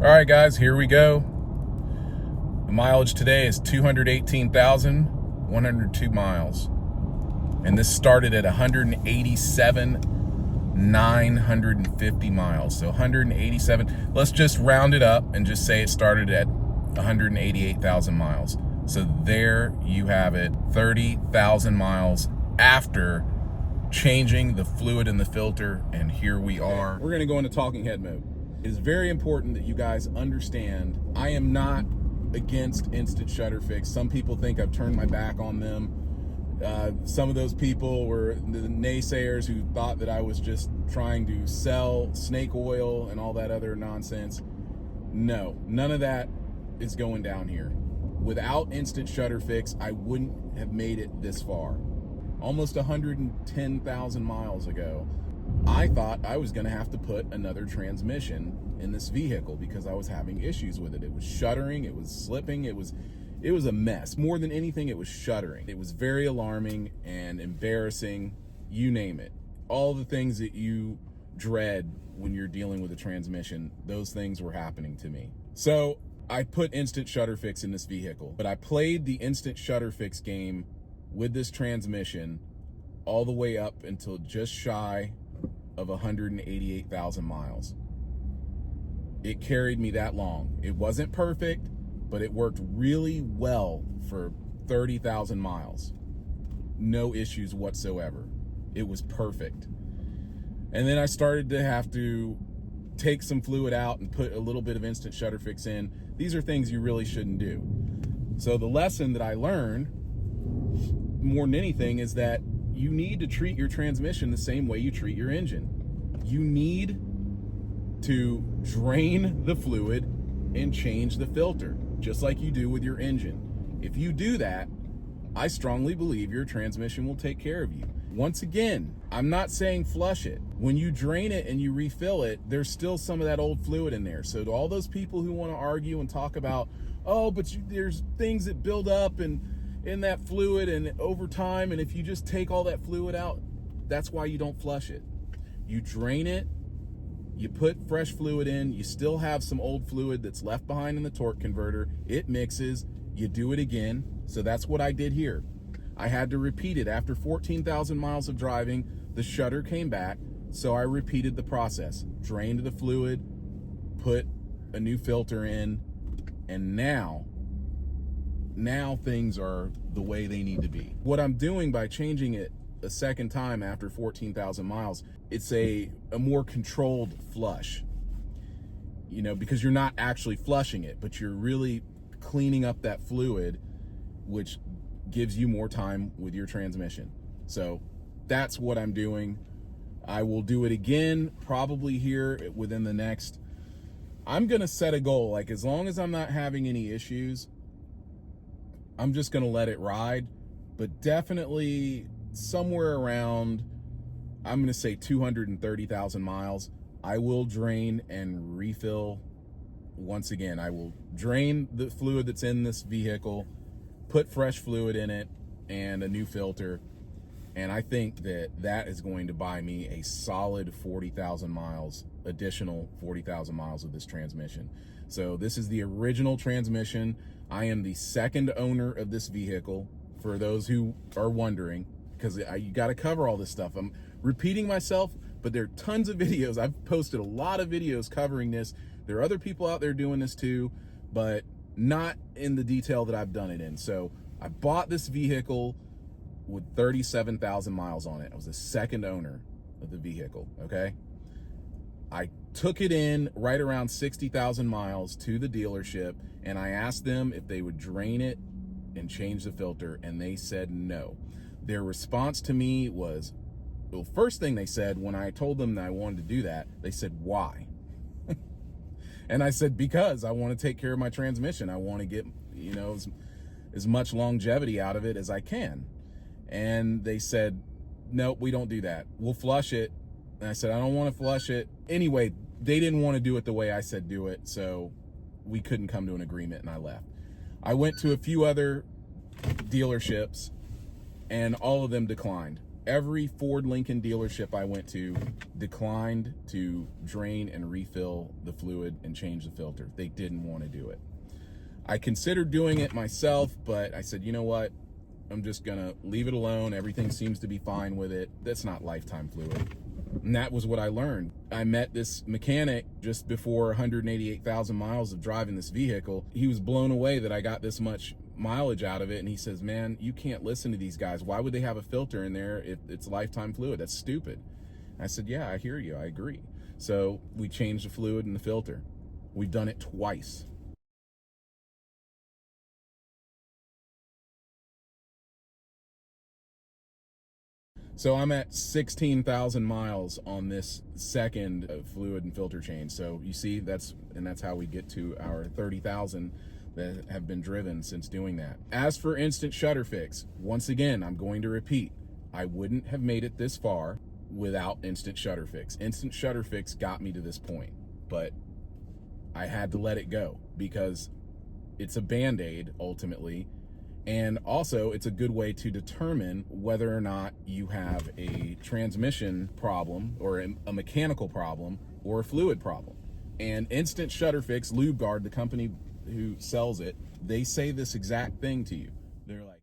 All right, guys, here we go. The mileage today is 218,102 miles. And this started at 187,950 miles. So 187, let's just round it up and just say it started at 188,000 miles. So there you have it, 30,000 miles after changing the fluid in the filter, and here we are. We're gonna go into talking head mode. It is very important that you guys understand I am not against instant shutter fix. Some people think I've turned my back on them. Some of those people were the naysayers who thought that I was just trying to sell snake oil and all that other nonsense. No, none of that is going down here. Without instant shutter fix, I wouldn't have made it this far. Almost 110,000 miles ago, I thought I was gonna have to put another transmission in this vehicle because I was having issues with it. It was shuddering, it was slipping, it was a mess. More than anything, it was shuddering. It was very alarming and embarrassing, you name it. All the things that you dread when you're dealing with a transmission, those things were happening to me. So I put instant shutter fix in this vehicle, but I played the instant shutter fix game with this transmission all the way up until just shy of 188,000 miles. It carried me that long. It wasn't perfect, but it worked really well for 30,000 miles. No issues whatsoever. It was perfect. And then I started to have to take some fluid out and put a little bit of instant shutter fix in. These are things you really shouldn't do. So the lesson that I learned more than anything is that you need to treat your transmission the same way you treat your engine. You need to drain the fluid and change the filter, just like you do with your engine. If you do that, I strongly believe your transmission will take care of you. Once again, I'm not saying flush it. When you drain it and you refill it, there's still some of that old fluid in there. So to all those people who want to argue and talk about, oh, but there's things that build up and in that fluid and over time, and if you just take all that fluid out, that's why you don't flush it. You drain it, you put fresh fluid in, you still have some old fluid that's left behind in the torque converter, it mixes, you do it again. So that's what I did here. I had to repeat it. After 14,000 miles of driving, the shutter came back, so I repeated the process. Drained the fluid, put a new filter in, and now things are the way they need to be. What I'm doing by changing it a second time after 14,000 miles, it's a more controlled flush, you know, because you're not actually flushing it, but you're really cleaning up that fluid, which gives you more time with your transmission. So that's what I'm doing. I will do it again, probably here within the next, I'm gonna set a goal, like as long as I'm not having any issues, I'm just gonna let it ride, but definitely somewhere around, I'm gonna say 230,000 miles, I will drain and refill once again. I will drain the fluid that's in this vehicle, put fresh fluid in it and a new filter, and I think that is going to buy me a solid 40,000 miles, additional 40,000 miles of this transmission. So this is the original transmission. I am the second owner of this vehicle, for those who are wondering, because you got to cover all this stuff. I'm repeating myself, but there are tons of videos. I've posted a lot of videos covering this. There are other people out there doing this too, but not in the detail that I've done it in. So I bought this vehicle with 37,000 miles on it. I was the second owner of the vehicle, okay? I took it in right around 60,000 miles to the dealership, and I asked them if they would drain it and change the filter, and they said no. Their response to me was, well, first thing they said when I told them that I wanted to do that, they said, why? And I said, because I want to take care of my transmission. I want to get, you know, as much longevity out of it as I can. And they said, nope, we don't do that. We'll flush it. And I said, I don't want to flush it. Anyway, they didn't want to do it the way I said do it, so we couldn't come to an agreement, and I left. I went to a few other dealerships, and all of them declined. Every Ford Lincoln dealership I went to declined to drain and refill the fluid and change the filter. They didn't want to do it. I considered doing it myself, but I said, you know what? I'm just gonna leave it alone. Everything seems to be fine with it. That's not lifetime fluid. And that was what I learned. I met this mechanic just before 188,000 miles of driving this vehicle. He was blown away that I got this much mileage out of it. And he says, man, you can't listen to these guys. Why would they have a filter in there if it's lifetime fluid? That's stupid. I said, yeah, I hear you. I agree. So we changed the fluid and the filter. We've done it twice. So I'm at 16,000 miles on this second fluid and filter change. So you see, that's how we get to our 30,000 that have been driven since doing that. As for instant shutter fix, once again, I'm going to repeat, I wouldn't have made it this far without instant shutter fix. Instant shutter fix got me to this point, but I had to let it go because it's a Band-Aid ultimately. And also, it's a good way to determine whether or not you have a transmission problem or a mechanical problem or a fluid problem. And Instant Shutter Fix, Lube Guard, the company who sells it, they say this exact thing to you. They're like,